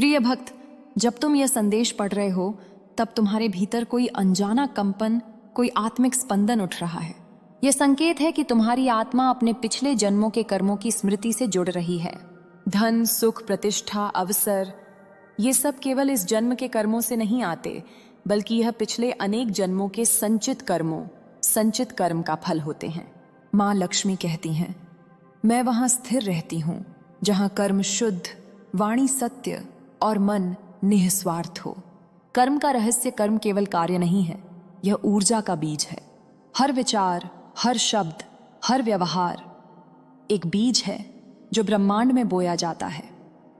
प्रिय भक्त, जब तुम यह संदेश पढ़ रहे हो तब तुम्हारे भीतर कोई अनजाना कंपन, कोई आत्मिक स्पंदन उठ रहा है। यह संकेत है कि तुम्हारी आत्मा अपने पिछले जन्मों के कर्मों की स्मृति से जुड़ रही है। धन, सुख, प्रतिष्ठा, अवसर, ये सब केवल इस जन्म के कर्मों से नहीं आते, बल्कि यह पिछले अनेक जन्मों के संचित कर्म का फल होते हैं। माँ लक्ष्मी कहती हैं, मैं वहां स्थिर रहती हूँ जहां कर्म शुद्ध, वाणी सत्य और मन निस्वार्थ हो। कर्म का रहस्य कर्म केवल कार्य नहीं है, यह ऊर्जा का बीज है। हर विचार, हर शब्द, हर व्यवहार एक बीज है जो ब्रह्मांड में बोया जाता है।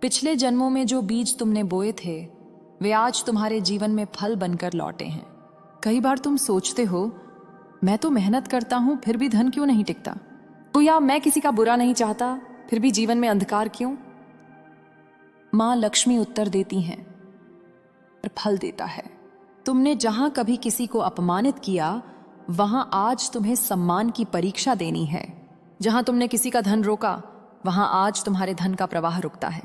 पिछले जन्मों में जो बीज तुमने बोए थे वे आज तुम्हारे जीवन में फल बनकर लौटे हैं। कई बार तुम सोचते हो, मैं तो मेहनत करता हूं फिर भी धन क्यों नहीं टिकता, तो या मैं किसी का बुरा नहीं चाहता फिर भी जीवन में अंधकार क्यों। मां लक्ष्मी उत्तर देती हैं और फल देता है। तुमने जहां कभी किसी को अपमानित किया वहां आज तुम्हें सम्मान की परीक्षा देनी है। जहां तुमने किसी का धन रोका वहां आज तुम्हारे धन का प्रवाह रुकता है।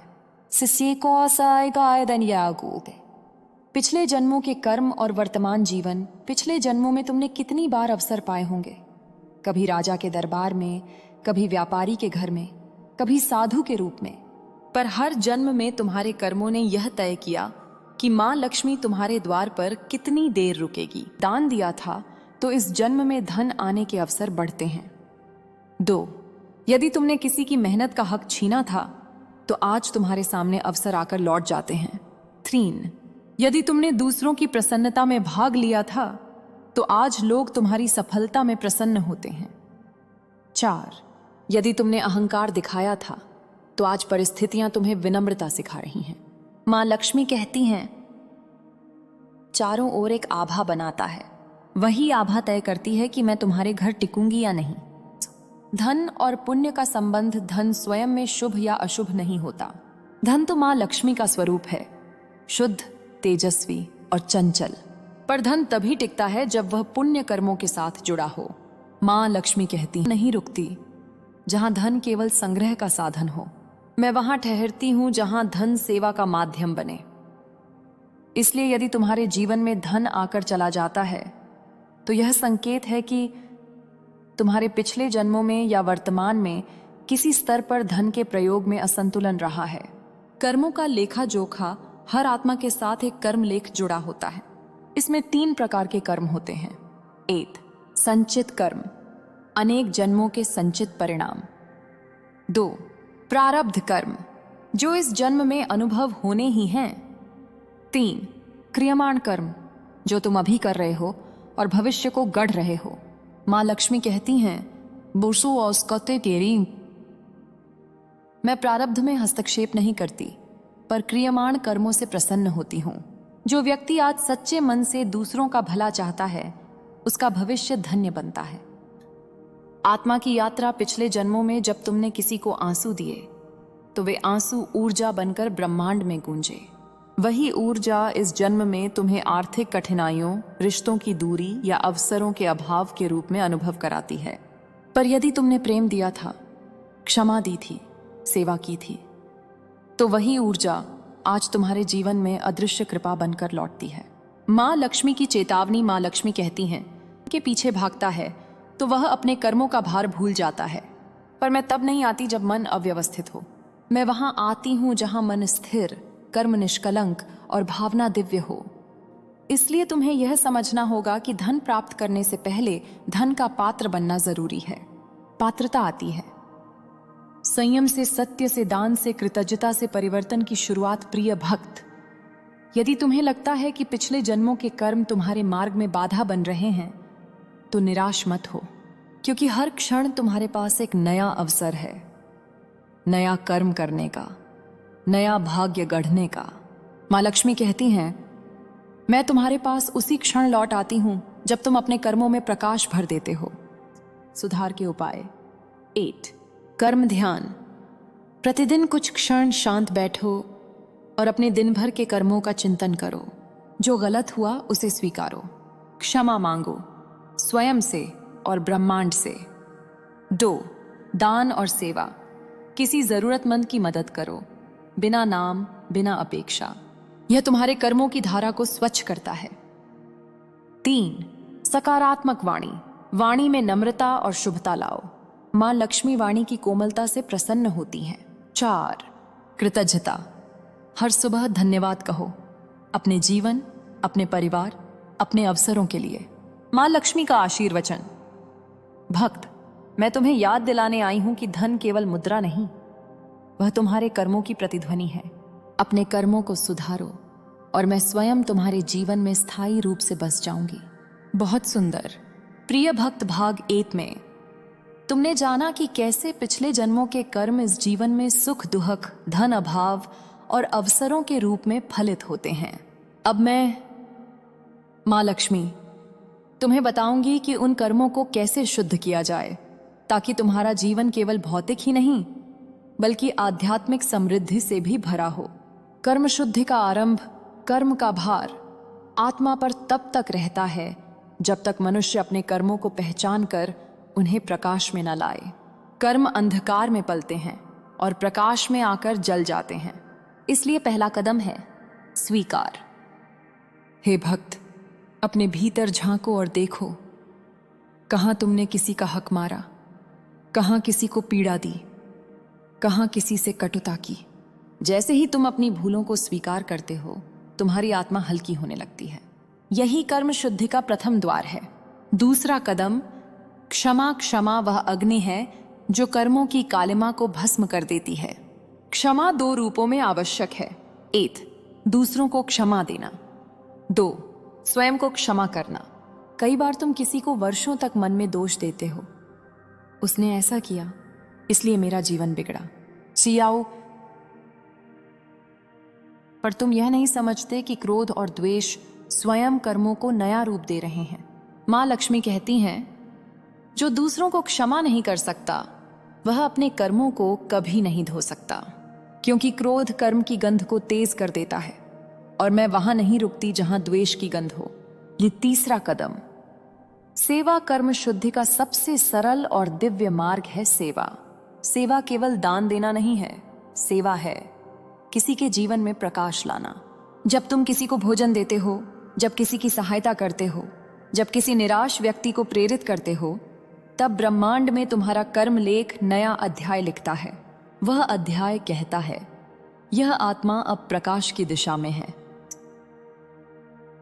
पिछले जन्मों के कर्म और वर्तमान जीवन, पिछले जन्मों में तुमने कितनी बार अवसर पाए होंगे। कभी राजा के दरबार में, कभी व्यापारी के घर में, कभी साधु के रूप में। पर हर जन्म में तुम्हारे कर्मों ने यह तय किया कि मां लक्ष्मी तुम्हारे द्वार पर कितनी देर रुकेगी। दान दिया था तो इस जन्म में धन आने के अवसर बढ़ते हैं। 2. यदि तुमने किसी की मेहनत का हक छीना था तो आज तुम्हारे सामने अवसर आकर लौट जाते हैं। 3. यदि तुमने दूसरों की प्रसन्नता में भाग लिया था तो आज लोग तुम्हारी सफलता में प्रसन्न होते हैं। 4. यदि तुमने अहंकार दिखाया था तो आज परिस्थितियां तुम्हें विनम्रता सिखा रही हैं। मां लक्ष्मी कहती हैं, चारों ओर एक आभा बनाता है, वही आभा तय करती है कि मैं तुम्हारे घर टिकूंगी या नहीं। धन और पुण्य का संबंध धन स्वयं में शुभ या अशुभ नहीं होता। धन तो मां लक्ष्मी का स्वरूप है, शुद्ध, तेजस्वी और चंचल। पर धन तभी टिकता है जब वह पुण्य कर्मों के साथ जुड़ा हो। मां लक्ष्मी कहती नहीं रुकती जहां धन केवल संग्रह का साधन हो। मैं वहां ठहरती हूं जहां धन सेवा का माध्यम बने। इसलिए यदि तुम्हारे जीवन में धन आकर चला जाता है तो यह संकेत है कि तुम्हारे पिछले जन्मों में या वर्तमान में किसी स्तर पर धन के प्रयोग में असंतुलन रहा है। कर्मों का लेखा जोखा हर आत्मा के साथ एक कर्म लेख जुड़ा होता है। इसमें 3 प्रकार के कर्म होते हैं। 1. संचित कर्म, अनेक जन्मों के संचित परिणाम। 2. प्रारब्ध कर्म, जो इस जन्म में अनुभव होने ही हैं। 3. क्रियमाण कर्म, जो तुम अभी कर रहे हो और भविष्य को गढ़ रहे हो। मां लक्ष्मी कहती हैं, बुरसु औस्कते तेरी। मैं प्रारब्ध में हस्तक्षेप नहीं करती, पर क्रियमाण कर्मों से प्रसन्न होती हूं। जो व्यक्ति आज सच्चे मन से दूसरों का भला चाहता है उसका भविष्य धन्य बनता है। आत्मा की यात्रा पिछले जन्मों में जब तुमने किसी को आंसू दिए तो वे आंसू ऊर्जा बनकर ब्रह्मांड में गूंजे। वही ऊर्जा इस जन्म में तुम्हें आर्थिक कठिनाइयों, रिश्तों की दूरी या अवसरों के अभाव के रूप में अनुभव कराती है। पर यदि तुमने प्रेम दिया था, क्षमा दी थी, सेवा की थी, तो वही ऊर्जा आज तुम्हारे जीवन में अदृश्य कृपा बनकर लौटती है। मां लक्ष्मी की चेतावनी। मां लक्ष्मी कहती हैं कि पीछे भागता है तो वह अपने कर्मों का भार भूल जाता है, पर मैं तब नहीं आती जब मन अव्यवस्थित हो। मैं वहां आती हूं जहां मन स्थिर, कर्म निष्कलंक और भावना दिव्य हो। इसलिए तुम्हें यह समझना होगा कि धन प्राप्त करने से पहले धन का पात्र बनना जरूरी है। पात्रता आती है संयम से, सत्य से, दान से, कृतज्ञता से परिवर्तन की शुरुआत। प्रिय भक्त, यदि तुम्हें लगता है कि पिछले जन्मों के कर्म तुम्हारे मार्ग में बाधा बन रहे हैं तो निराश मत हो, क्योंकि हर क्षण तुम्हारे पास एक नया अवसर है, नया कर्म करने का, नया भाग्य गढ़ने का। मां लक्ष्मी कहती हैं, मैं तुम्हारे पास उसी क्षण लौट आती हूं जब तुम अपने कर्मों में प्रकाश भर देते हो। सुधार के उपाय। 8. कर्म ध्यान। प्रतिदिन कुछ क्षण शांत बैठो और अपने दिन भर के कर्मों का चिंतन करो। जो गलत हुआ उसे स्वीकारो, क्षमा मांगो स्वयं से और ब्रह्मांड से। 2. दान और सेवा। किसी जरूरतमंद की मदद करो, बिना नाम, बिना अपेक्षा। यह तुम्हारे कर्मों की धारा को स्वच्छ करता है। 3. सकारात्मक वाणी। वाणी में नम्रता और शुभता लाओ। मां लक्ष्मी वाणी की कोमलता से प्रसन्न होती हैं। 4. कृतज्ञता। हर सुबह धन्यवाद कहो, अपने जीवन, अपने परिवार, अपने अवसरों के लिए। मां लक्ष्मी का आशीर्वचन। भक्त, मैं तुम्हें याद दिलाने आई हूं कि धन केवल मुद्रा नहीं, वह तुम्हारे कर्मों की प्रतिध्वनि है। अपने कर्मों को सुधारो और मैं स्वयं तुम्हारे जीवन में स्थायी रूप से बस जाऊंगी। बहुत सुंदर। प्रिय भक्त, भाग 8 में तुमने जाना कि कैसे पिछले जन्मों के कर्म इस जीवन में सुख दुहक, धन अभाव और अवसरों के रूप में फलित होते हैं। अब मैं मां लक्ष्मी तुम्हें बताऊंगी कि उन कर्मों को कैसे शुद्ध किया जाए, ताकि तुम्हारा जीवन केवल भौतिक ही नहीं बल्कि आध्यात्मिक समृद्धि से भी भरा हो। कर्म शुद्धि का आरंभ, कर्म का भार आत्मा पर तब तक रहता है जब तक मनुष्य अपने कर्मों को पहचान कर उन्हें प्रकाश में न लाए। कर्म अंधकार में पलते हैं और प्रकाश में आकर जल जाते हैं। इसलिए पहला कदम है स्वीकार। हे भक्त, अपने भीतर झांको और देखो, कहां तुमने किसी का हक मारा, कहां किसी को पीड़ा दी, कहां किसी से कटुता की। जैसे ही तुम अपनी भूलों को स्वीकार करते हो, तुम्हारी आत्मा हल्की होने लगती है। यही कर्म शुद्धि का प्रथम द्वार है। दूसरा कदम क्षमा। क्षमा वह अग्नि है जो कर्मों की कालिमा को भस्म कर देती है। क्षमा 2 रूपों में आवश्यक है। 1. दूसरों को क्षमा देना। 2. स्वयं को क्षमा करना। कई बार तुम किसी को वर्षों तक मन में दोष देते हो, उसने ऐसा किया इसलिए मेरा जीवन बिगड़ा, सियाओ। पर तुम यह नहीं समझते कि क्रोध और द्वेष स्वयं कर्मों को नया रूप दे रहे हैं। मां लक्ष्मी कहती हैं, जो दूसरों को क्षमा नहीं कर सकता वह अपने कर्मों को कभी नहीं धो सकता, क्योंकि क्रोध कर्म की गंध को तेज कर देता है और मैं वहां नहीं रुकती जहां द्वेष की गंध हो। ये तीसरा कदम सेवा। कर्म शुद्धि का सबसे सरल और दिव्य मार्ग है सेवा। सेवा केवल दान देना नहीं है, सेवा है किसी के जीवन में प्रकाश लाना। जब तुम किसी को भोजन देते हो, जब किसी की सहायता करते हो, जब किसी निराश व्यक्ति को प्रेरित करते हो, तब ब्रह्मांड में तुम्हारा कर्म लेख नया अध्याय लिखता है। वह अध्याय कहता है, यह आत्मा अब प्रकाश की दिशा में है।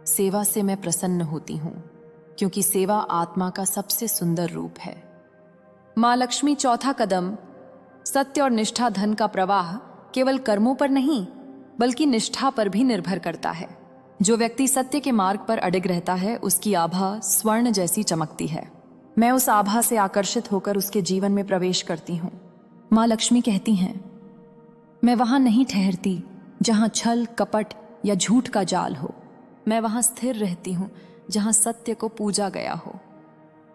सेवा से मैं प्रसन्न होती हूं, क्योंकि सेवा आत्मा का सबसे सुंदर रूप है। मां लक्ष्मी चौथा कदम सत्य और निष्ठा। धन का प्रवाह केवल कर्मों पर नहीं बल्कि निष्ठा पर भी निर्भर करता है। जो व्यक्ति सत्य के मार्ग पर अडिग रहता है, उसकी आभा स्वर्ण जैसी चमकती है। मैं उस आभा से आकर्षित होकर उसके जीवन में प्रवेश करती हूँ। मां लक्ष्मी कहती हैं, मैं वहां नहीं ठहरती जहां छल, कपट या झूठ का जाल हो। मैं वहां स्थिर रहती हूँ जहां सत्य को पूजा गया हो।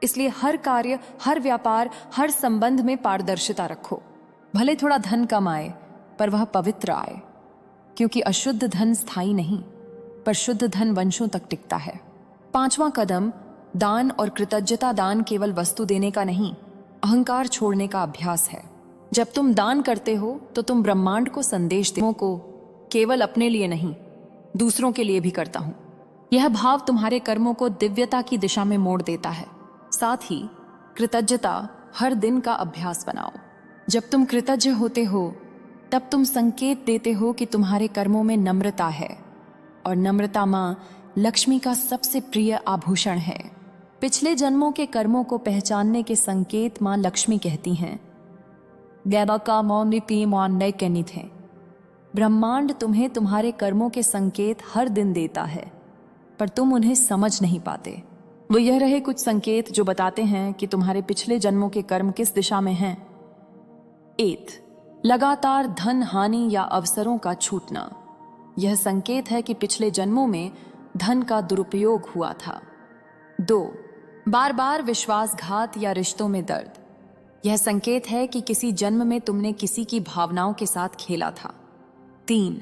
इसलिए हर कार्य, हर व्यापार, हर संबंध में पारदर्शिता रखो। भले थोड़ा धन कम आए पर वह पवित्र आए, क्योंकि अशुद्ध धन स्थायी नहीं पर शुद्ध धन वंशों तक टिकता है। पांचवां कदम दान और कृतज्ञता। दान केवल वस्तु देने का नहीं, अहंकार छोड़ने का अभ्यास है। जब तुम दान करते हो तो तुम ब्रह्मांड को संदेश देते हो, को केवल अपने लिए नहीं दूसरों के लिए भी करता हूं। यह भाव तुम्हारे कर्मों को दिव्यता की दिशा में मोड़ देता है। साथ ही कृतज्ञता हर दिन का अभ्यास बनाओ। जब तुम कृतज्ञ होते हो तब तुम संकेत देते हो कि तुम्हारे कर्मों में नम्रता है, और नम्रता मां लक्ष्मी का सबसे प्रिय आभूषण है। पिछले जन्मों के कर्मों को पहचानने के संकेत मां लक्ष्मी कहती हैं, थे। ब्रह्मांड तुम्हें तुम्हारे कर्मों के संकेत हर दिन देता है, पर तुम उन्हें समझ नहीं पाते। वो यह रहे कुछ संकेत जो बताते हैं कि तुम्हारे पिछले जन्मों के कर्म किस दिशा में हैं। 1. लगातार धन हानि या अवसरों का छूटना। यह संकेत है कि पिछले जन्मों में धन का दुरुपयोग हुआ था। 2. बार बार विश्वासघात या रिश्तों में दर्द। यह संकेत है कि किसी जन्म में तुमने किसी की भावनाओं के साथ खेला था। 3.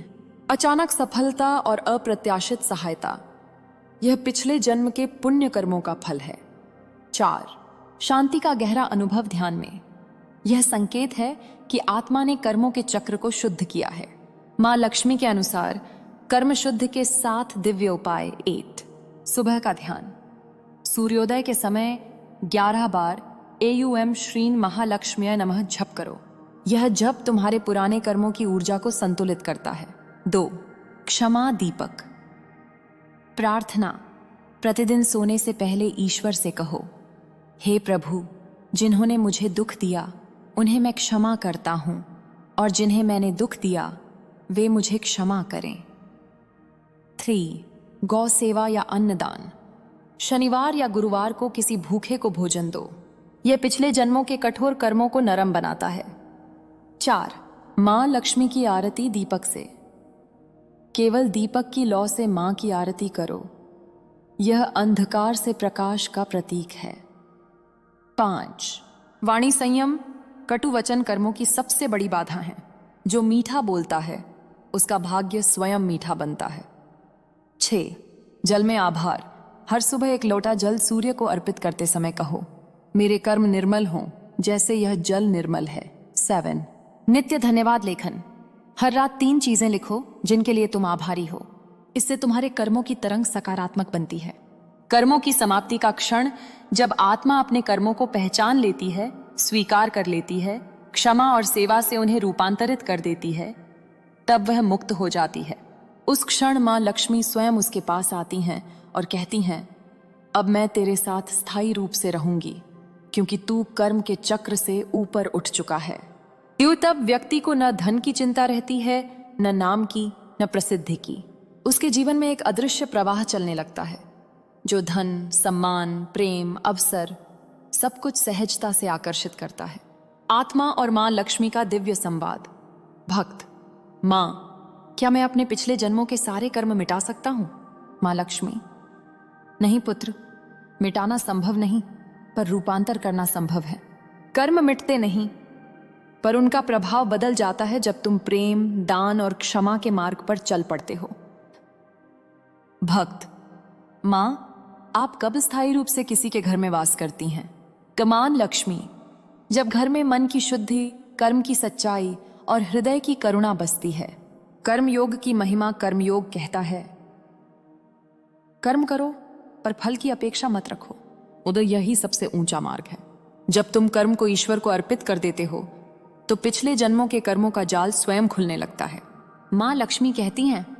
अचानक सफलता और अप्रत्याशित सहायता। यह पिछले जन्म के पुण्य कर्मों का फल है। 4. शांति का गहरा अनुभव ध्यान में। यह संकेत है कि आत्मा ने कर्मों के चक्र को शुद्ध किया है। माँ लक्ष्मी के अनुसार कर्म शुद्ध के 7 दिव्य उपाय 8। सुबह का ध्यान। सूर्योदय के समय 11 बार AUM श्रीन महालक्ष्म्यै नमः जप करो। यह जप तुम्हारे पुराने कर्मों की ऊर्जा को संतुलित करता है। 2। क्षमा दीपक। प्रार्थना। प्रतिदिन सोने से पहले ईश्वर से कहो, हे प्रभु, जिन्होंने मुझे दुख दिया उन्हें मैं क्षमा करता हूं, और जिन्हें मैंने दुख दिया वे मुझे क्षमा करें। 3। गौ सेवा या अन्नदान। शनिवार या गुरुवार को किसी भूखे को भोजन दो। यह पिछले जन्मों के कठोर कर्मों को नरम बनाता है। 4। मां लक्ष्मी की आरती दीपक से। केवल दीपक की लौ से मां की आरती करो। यह अंधकार से प्रकाश का प्रतीक है। 5। वाणी संयम। कटु वचन कर्मों की सबसे बड़ी बाधा है। जो मीठा बोलता है उसका भाग्य स्वयं मीठा बनता है। 6। जल में आभार। हर सुबह एक लोटा जल सूर्य को अर्पित करते समय कहो, मेरे कर्म निर्मल हों जैसे यह जल निर्मल है। 7। नित्य धन्यवाद लेखन। हर रात 3 चीजें लिखो जिनके लिए तुम आभारी हो। इससे तुम्हारे कर्मों की तरंग सकारात्मक बनती है। कर्मों की समाप्ति का क्षण जब आत्मा अपने कर्मों को पहचान लेती है, स्वीकार कर लेती है, क्षमा और सेवा से उन्हें रूपांतरित कर देती है, तब वह मुक्त हो जाती है। उस क्षण मां लक्ष्मी स्वयं उसके पास आती हैं और कहती हैं, अब मैं तेरे साथ स्थायी रूप से रहूंगी, क्योंकि तू कर्म के चक्र से ऊपर उठ चुका है। तब व्यक्ति को न धन की चिंता रहती है, न नाम की, न प्रसिद्धि की। उसके जीवन में एक अदृश्य प्रवाह चलने लगता है, जो धन, सम्मान, प्रेम, अवसर सब कुछ सहजता से आकर्षित करता है। आत्मा और मां लक्ष्मी का दिव्य संवाद। भक्त। मां, क्या मैं अपने पिछले जन्मों के सारे कर्म मिटा सकता हूं? मां लक्ष्मी, नहीं पुत्र, मिटाना संभव नहीं, पर रूपांतर करना संभव है। कर्म मिटते नहीं, पर उनका प्रभाव बदल जाता है जब तुम प्रेम, दान और क्षमा के मार्ग पर चल पड़ते हो। भक्त। मां, आप कब स्थायी रूप से किसी के घर में वास करती हैं? कमान लक्ष्मी, जब घर में मन की शुद्धि, कर्म की सच्चाई और हृदय की करुणा बसती है। कर्मयोग की महिमा कर्मयोग कहता है, कर्म करो पर फल की अपेक्षा मत रखो। उधर यही सबसे ऊंचा मार्ग है। जब तुम कर्म को ईश्वर को अर्पित कर देते हो तो पिछले जन्मों के कर्मों का जाल स्वयं खुलने लगता है। मां लक्ष्मी कहती हैं,